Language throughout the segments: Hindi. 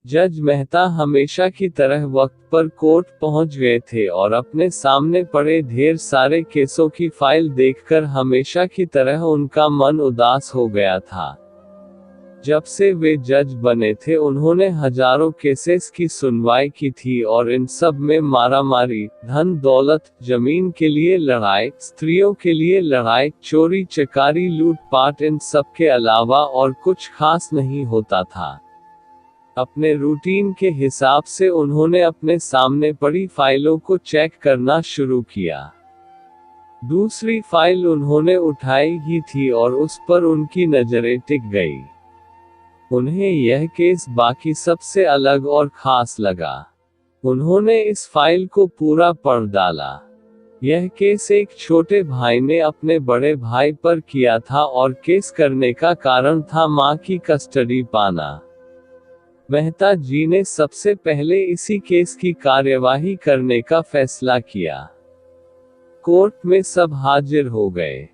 जज मेहता हमेशा की तरह वक्त पर कोर्ट पहुंच गए थे और अपने सामने पड़े ढेर सारे केसों की फाइल देखकर हमेशा की तरह उनका मन उदास हो गया था। जब से वे जज बने थे उन्होंने हजारों केसेस की सुनवाई की थी और इन सब में मारामारी, धन दौलत, जमीन के लिए लड़ाई, स्त्रियों के लिए लड़ाई, चोरी चकारी लूटपाट, इन सब के अलावा और कुछ खास नहीं होता था। अपने रूटीन के हिसाब से उन्होंने अपने सामने पड़ी फाइलों को चेक करना शुरू किया। दूसरी फाइल उन्होंने उठाई ही थी और उस पर उनकी नजरें टिक गई। उन्हें यह केस बाकी सबसे अलग और खास लगा। उन्होंने इस फाइल को पूरा पढ़ डाला। यह केस एक छोटे भाई ने अपने बड़े भाई पर किया था और केस करने का कारण था मां की कस्टडी पाना। मेहता जी ने सबसे पहले इसी केस की कार्यवाही करने का फैसला किया। कोर्ट में सब हाजिर हो गए।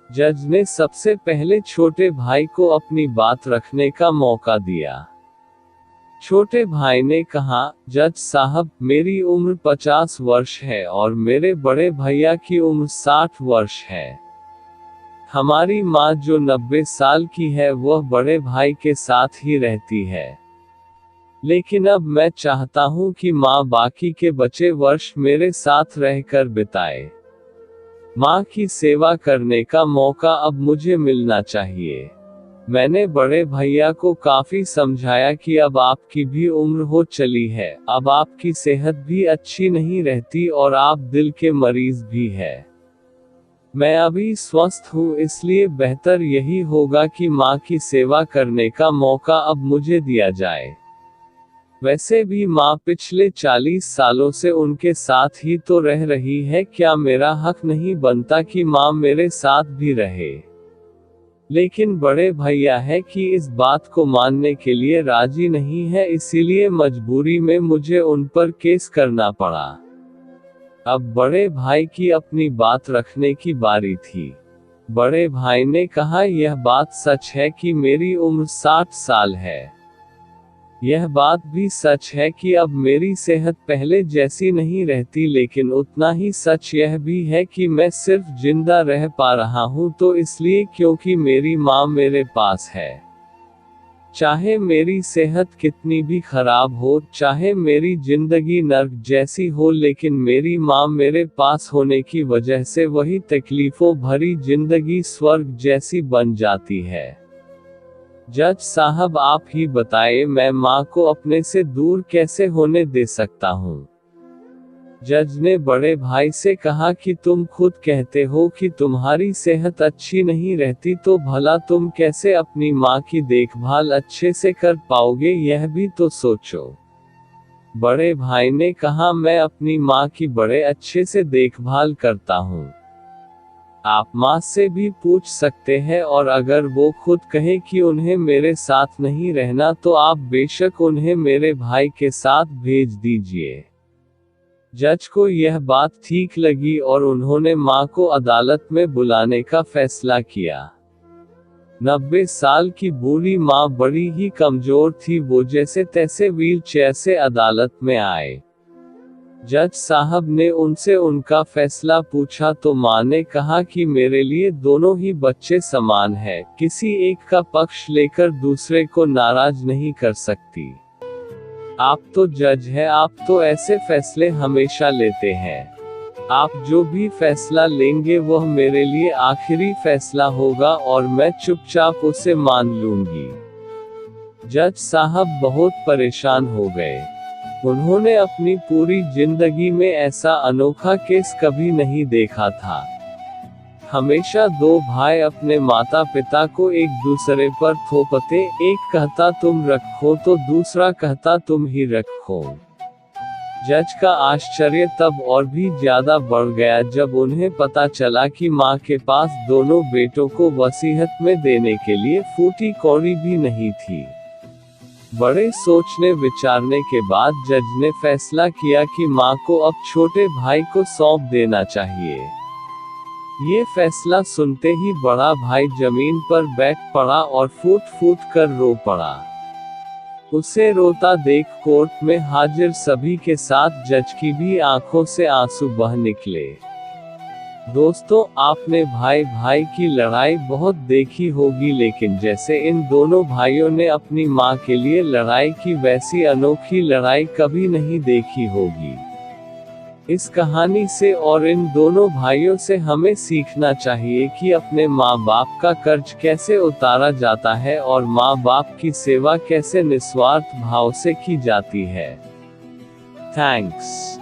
जज ने सबसे पहले छोटे भाई को अपनी बात रखने का मौका दिया। छोटे भाई ने कहा, जज साहब, मेरी उम्र 50 वर्ष है और मेरे बड़े भैया की उम्र 60 वर्ष है। हमारी माँ जो 90 साल की है वह बड़े भाई के साथ ही रहती है। लेकिन अब मैं चाहता हूं कि माँ बाकी के बचे वर्ष मेरे साथ रहकर बिताए। माँ की सेवा करने का मौका अब मुझे मिलना चाहिए। मैंने बड़े भैया को काफी समझाया कि अब आपकी भी उम्र हो चली है, अब आपकी सेहत भी अच्छी नहीं रहती और आप दिल के मरीज भी है। मैं अभी स्वस्थ हूँ, इसलिए बेहतर यही होगा कि माँ की सेवा करने का मौका अब मुझे दिया जाए। वैसे भी माँ पिछले 40 सालों से उनके साथ ही तो रह रही है, क्या मेरा हक नहीं बनता कि माँ मेरे साथ भी रहे? लेकिन बड़े भैया है कि इस बात को मानने के लिए राजी नहीं है, इसीलिए मजबूरी में मुझे उन पर केस करना पड़ा। अब बड़े भाई की अपनी बात रखने की बारी थी। बड़े भाई ने कहा, यह बात सच है कि मेरी उम्र 60 साल है। यह बात भी सच है कि अब मेरी सेहत पहले जैसी नहीं रहती, लेकिन उतना ही सच यह भी है कि मैं सिर्फ जिंदा रह पा रहा हूँ तो इसलिए क्योंकि मेरी माँ मेरे पास है। चाहे मेरी सेहत कितनी भी खराब हो, चाहे मेरी जिंदगी नर्क जैसी हो, लेकिन मेरी माँ मेरे पास होने की वजह से वही तकलीफों भरी जिंदगी स्वर्ग जैसी बन जाती है। जज साहब, आप ही बताएं, मैं माँ को अपने से दूर कैसे होने दे सकता हूँ? जज ने बड़े भाई से कहा कि तुम खुद कहते हो कि तुम्हारी सेहत अच्छी नहीं रहती, तो भला तुम कैसे अपनी माँ की देखभाल अच्छे से कर पाओगे, यह भी तो सोचो। बड़े भाई ने कहा, मैं अपनी माँ की बड़े अच्छे से देखभाल करता हूँ। आप माँ से भी पूछ सकते हैं और अगर वो खुद कहे कि उन्हें मेरे साथ नहीं रहना तो आप बेशक उन्हें मेरे भाई के साथ भेज दीजिए। जज को यह बात ठीक लगी और उन्होंने माँ को अदालत में बुलाने का फैसला किया। 90 साल की बूढ़ी माँ बड़ी ही कमजोर थी, वो जैसे तैसे व्हील चेयर से अदालत में आए। जज साहब ने उनसे उनका फैसला पूछा तो माँ ने कहा कि मेरे लिए दोनों ही बच्चे समान है, किसी एक का पक्ष लेकर दूसरे को नाराज नहीं कर सकती। आप तो जज है, आप तो ऐसे फैसले हमेशा लेते हैं। आप जो भी फैसला लेंगे वह मेरे लिए आखिरी फैसला होगा और मैं चुपचाप उसे मान लूंगी। जज साहब बहुत परेशान हो गए। उन्होंने अपनी पूरी जिंदगी में ऐसा अनोखा केस कभी नहीं देखा था। हमेशा दो भाई अपने माता पिता को एक दूसरे पर थोपते, एक कहता तुम रखो तो दूसरा कहता तुम ही रखो। जज का आश्चर्य तब और भी ज्यादा बढ़ गया जब उन्हें पता चला कि माँ के पास दोनों बेटों को वसीयत में देने के लिए फूटी कौड़ी भी नहीं थी। बड़े सोचने विचारने के बाद जज ने फैसला किया कि माँ को अब छोटे भाई को सौंप देना चाहिए। ये फैसला सुनते ही बड़ा भाई जमीन पर बैठ पड़ा और फूट फूट कर रो पड़ा। उसे रोता देख कोर्ट में हाजिर सभी के साथ जज की भी आंखों से आंसू बह निकले। दोस्तों, आपने भाई भाई की लड़ाई बहुत देखी होगी, लेकिन जैसे इन दोनों भाइयों ने अपनी मां के लिए लड़ाई की, वैसी अनोखी लड़ाई कभी नहीं देखी होगी। इस कहानी से और इन दोनों भाइयों से हमें सीखना चाहिए कि अपने माँ बाप का कर्ज कैसे उतारा जाता है और माँ बाप की सेवा कैसे निस्वार्थ भाव से की जाती है। थैंक्स।